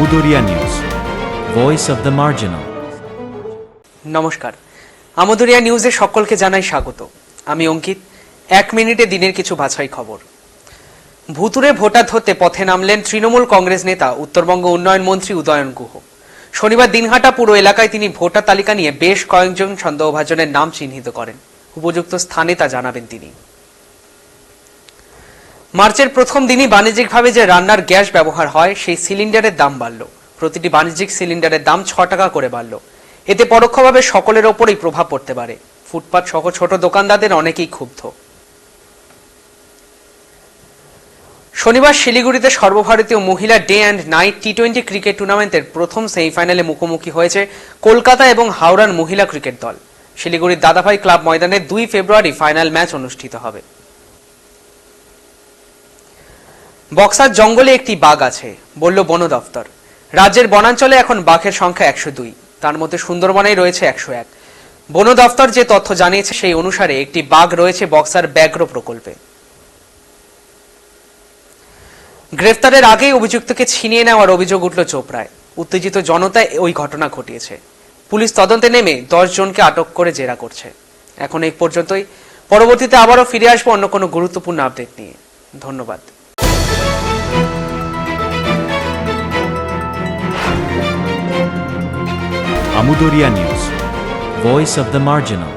আমুদরিয়া news, voice of the marginal. নমস্কার, আমুদরিয়া নিউজে সকলকে জানাই স্বাগত। আমি অঙ্কিত। 1 মিনিটে দিনের কিছু বাছাই খবর। ভুতুরে ভোটার ধরতে পথে নামলেন তৃণমূল কংগ্রেস নেতা উত্তরবঙ্গ উন্নয়ন মন্ত্রী উদয়ন গুহ। শনিবার দিনহাটা পুর এলাকায় তিনি ভোটার তালিকা নিয়ে বেশ কয়েকজন সন্দেহভাজনের নাম চিহ্নিত করেন। উপযুক্ত স্থানে তা জানাবেন তিনি। মার্চের প্রথম দিনই বাণিজ্যিকভাবে যে রান্নার গ্যাস ব্যবহার হয় সেই সিলিন্ডারের দাম বাড়ল। প্রতিটি বাণিজ্যিক সিলিন্ডারের দাম 6 টাকা করে বাড়ল। এতে পরোক্ষভাবে সকলের ওপরেই প্রভাব পড়তে পারে। ফুটপাত সহ ছোট দোকানদারদের অনেকেই ক্ষুব্ধ। শনিবার শিলিগুড়িতে সর্বভারতীয় মহিলা day and night T20 cricket টুর্নামেন্টের প্রথম সেমিফাইনালে মুখোমুখি হয়েছে কলকাতা এবং হাওড়ার মহিলা ক্রিকেট দল। শিলিগুড়ির দাদাভাই ক্লাব ময়দানে 2 ফেব্রুয়ারি ফাইনাল ম্যাচ অনুষ্ঠিত হবে। বক্সার জঙ্গলে একটি বাঘ আছে, বলল বন দফতর। রাজ্যের বনাঞ্চলে এখন বাঘের সংখ্যা 102, তার মধ্যে সুন্দরবনেই রয়েছে 101। বন দফতর যে তথ্য জানিয়েছে সেই অনুসারে একটি বাঘ রয়েছে বক্সার ব্যাঘ্র প্রকল্পে। গ্রেফতারের আগেই অভিযুক্তকে ছিনিয়ে নেওয়ার অভিযোগ উঠল চোপড়ায়। উত্তেজিত জনতায় ওই ঘটনা ঘটিয়েছে। পুলিশ তদন্তে নেমে 10 জনকে আটক করে জেরা করছে। এখন এই পর্যন্তই। পরবর্তীতে আবারও ফিরে আসবো অন্য কোনো গুরুত্বপূর্ণ আপডেট নিয়ে। ধন্যবাদ। Amudariya news, voice of the marginal.